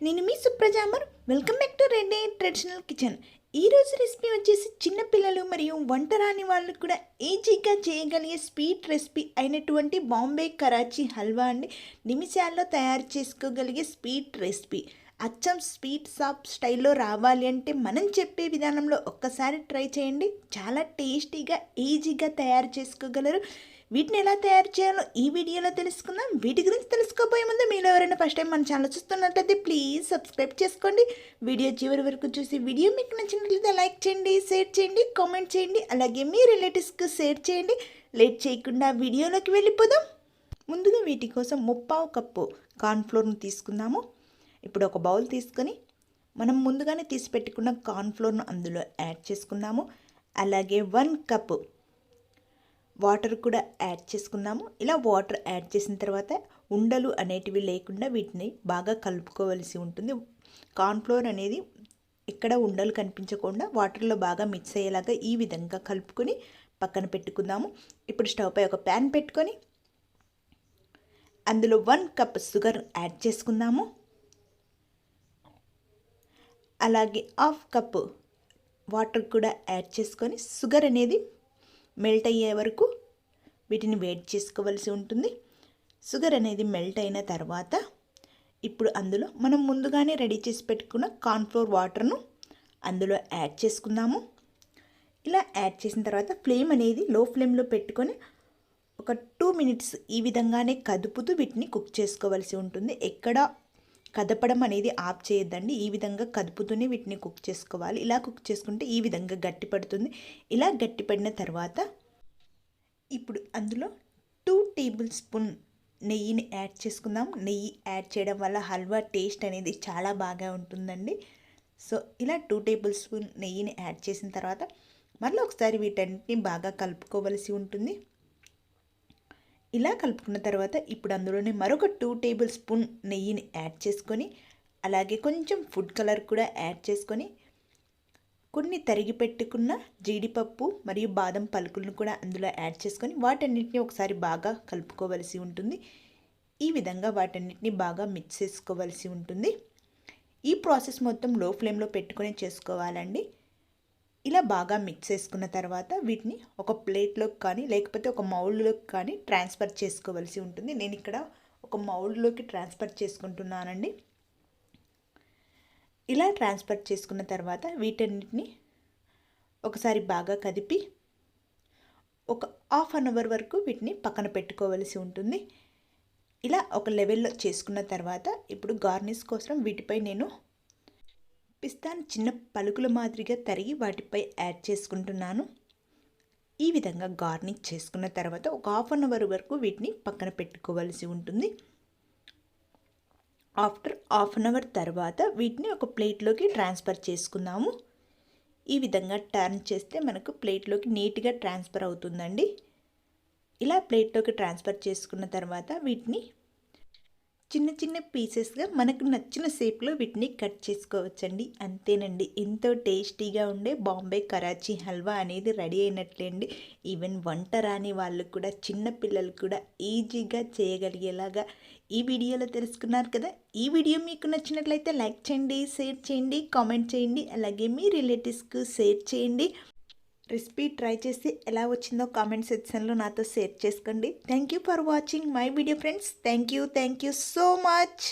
నేను మీ సుప్రజామర్. Welcome back to Reddy traditional kitchen. ఈరోజు రెసిపీ వచ్చేసి చిన్నపిల్లలు మరియు వంట రాని వాళ్ళు కూడా ఈజీగా చేయగలిగే స్వీట్ రెసిపీ అయినటువంటి బాంబే కరాచీ హల్వా అండి. నిమిషాల్లో తయారు చేసుకోగలిగే స్వీట్ రెసిపీ. అచ్చం స్వీట్ షాప్ స్టైల్లో రావాలి అంటే మనం చెప్పే విధానంలో ఒక్కసారి ట్రై చేయండి. చాలా టేస్టీగా ఈజీగా తయారు చేసుకోగలరు. వీటిని ఎలా తయారు చేయాలో ఈ వీడియోలో తెలుసుకుందాం. వీటి గురించి తెలుసుకోబోయే ముందు మీలో ఎవరైనా ఫస్ట్ టైం మన ఛానల్ చూస్తున్నట్లయితే ప్లీజ్ సబ్స్క్రైబ్ చేసుకోండి. వీడియో చివరి వరకు చూసి వీడియో మీకు నచ్చినట్లయితే లైక్ చేయండి, షేర్ చేయండి, కామెంట్ చేయండి, అలాగే మీ రిలేటివ్స్కి షేర్ చేయండి. లేట్ చేయకుండా వీడియోలోకి వెళ్ళిపోదాం. ముందుగా వీటి కోసం 3/4 కప్పు కార్న్ఫ్లోర్ను తీసుకుందాము. ఇప్పుడు ఒక బౌల్ తీసుకొని మనం ముందుగానే తీసి పెట్టుకున్న కార్న్ఫ్లోర్ను అందులో యాడ్ చేసుకుందాము. అలాగే 1 కప్పు వాటర్ కూడా యాడ్ చేసుకుందాము. ఇలా వాటర్ యాడ్ చేసిన తర్వాత ఉండలు అనేటివి లేకుండా వీటిని బాగా కలుపుకోవలసి ఉంటుంది. కార్న్ఫ్లోర్ అనేది ఇక్కడ ఉండలు కనిపించకుండా వాటర్లో బాగా మిక్స్ అయ్యేలాగా ఈ విధంగా కలుపుకొని పక్కన పెట్టుకుందాము. ఇప్పుడు స్టవ్ పై ఒక ప్యాన్ పెట్టుకొని అందులో 1 కప్ షుగర్ యాడ్ చేసుకుందాము. అలాగే 1/2 కప్పు వాటర్ కూడా యాడ్ చేసుకొని షుగర్ అనేది మెల్ట్ అయ్యే వరకు వీటిని వేడి చేసుకోవలసి ఉంటుంది. షుగర్ అనేది మెల్ట్ అయిన తర్వాత ఇప్పుడు అందులో మనం ముందుగానే రెడీ చేసి పెట్టుకున్న కార్న్ఫ్లోర్ వాటర్ను అందులో యాడ్ చేసుకుందాము. ఇలా యాడ్ చేసిన తర్వాత ఫ్లేమ్ అనేది లో ఫ్లేమ్లో పెట్టుకొని ఒక 2 మినిట్స్ ఈ విధంగానే కదుపుతూ వీటిని కుక్ చేసుకోవలసి ఉంటుంది. ఎక్కడ కదపడం అనేది ఆఫ్ చేయొద్దండి. ఈ విధంగా కదుపుతూనే వీటిని కుక్ చేసుకోవాలి. ఇలా కుక్ చేసుకుంటే ఈ విధంగా గట్టిపడుతుంది. ఇలా గట్టిపడిన తర్వాత ఇప్పుడు అందులో 2 టేబుల్ స్పూన్ నెయ్యిని యాడ్ చేసుకుందాం. నెయ్యి యాడ్ చేయడం వల్ల హల్వా టేస్ట్ అనేది చాలా బాగా ఉంటుందండి. సో ఇలా 2 టేబుల్ స్పూన్ నెయ్యిని యాడ్ చేసిన తర్వాత మళ్ళీ ఒకసారి వీటన్నిటిని బాగా కలుపుకోవలసి ఉంటుంది. ఇలా కలుపుకున్న తర్వాత ఇప్పుడు అందులోనే మరొక 2 టేబుల్ స్పూన్ నెయ్యిని యాడ్ చేసుకొని అలాగే కొంచెం ఫుడ్ కలర్ కూడా యాడ్ చేసుకొని కొన్ని తరిగి పెట్టుకున్న జీడిపప్పు మరియు బాదం పలుకులను కూడా అందులో యాడ్ చేసుకొని వాటన్నిటిని ఒకసారి బాగా కలుపుకోవలసి ఉంటుంది. ఈ విధంగా వాటన్నిటిని బాగా మిక్స్ చేసుకోవలసి ఉంటుంది. ఈ ప్రాసెస్ మొత్తం లో ఫ్లేమ్లో పెట్టుకొని చేసుకోవాలండి. ఇలా బాగా మిక్స్ చేసుకున్న తర్వాత వీటిని ఒక ప్లేట్లోకి కానీ లేకపోతే ఒక మౌల్డ్లోకి కానీ ట్రాన్స్ఫర్ చేసుకోవలసి ఉంటుంది. నేను ఇక్కడ ఒక మౌల్డ్లోకి ట్రాన్స్ఫర్ చేసుకుంటున్నానండి. ఇలా ట్రాన్స్ఫర్ చేసుకున్న తర్వాత వీటన్నిటిని ఒకసారి బాగా కదిపి ఒక 1/2 అవర్ వరకు వీటిని పక్కన పెట్టుకోవలసి ఉంటుంది. ఇలా ఒక లెవెల్లో చేసుకున్న తర్వాత ఇప్పుడు గార్నిష్ కోసం వీటిపై నేను పిస్తాను చిన్న పలుకుల మాదిరిగా తరిగి వాటిపై యాడ్ చేసుకుంటున్నాను. ఈ విధంగా గార్నిష్ చేసుకున్న తర్వాత ఒక 1/2 అవర్ వరకు వీటిని పక్కన పెట్టుకోవలసి ఉంటుంది. ఆఫ్టర్ 1/2 అవర్ తర్వాత వీటిని ఒక ప్లేట్లోకి ట్రాన్స్ఫర్ చేసుకుందాము. ఈ విధంగా టర్న్ చేస్తే మనకు ప్లేట్లోకి నీట్గా ట్రాన్స్ఫర్ అవుతుందండి. ఇలా ప్లేట్లోకి ట్రాన్స్ఫర్ చేసుకున్న తర్వాత వీటిని చిన్న చిన్న పీసెస్గా మనకు నచ్చిన షేప్లో వీటిని కట్ చేసుకోవచ్చండి. అంతేనండి, ఎంతో టేస్టీగా ఉండే బాంబే కరాచీ హల్వా అనేది రెడీ అయినట్లేండి. ఈవెన్ వంట రాని వాళ్ళు కూడా చిన్న పిల్లలు కూడా ఈజీగా చేయగలిగేలాగా ఈ వీడియోలో తెలుసుకున్నారు కదా. ఈ వీడియో మీకు నచ్చినట్లయితే లైక్ చేయండి, షేర్ చేయండి, కామెంట్ చేయండి, అలాగే మీ రిలేటివ్స్కు షేర్ చేయండి. రెసిపీ ట్రై చేసి ఎలా వచ్చిందో కామెంట్ సెక్షన్లో నాతో షేర్ చేసుకోండి. Thank you for watching my video friends. Thank you so much.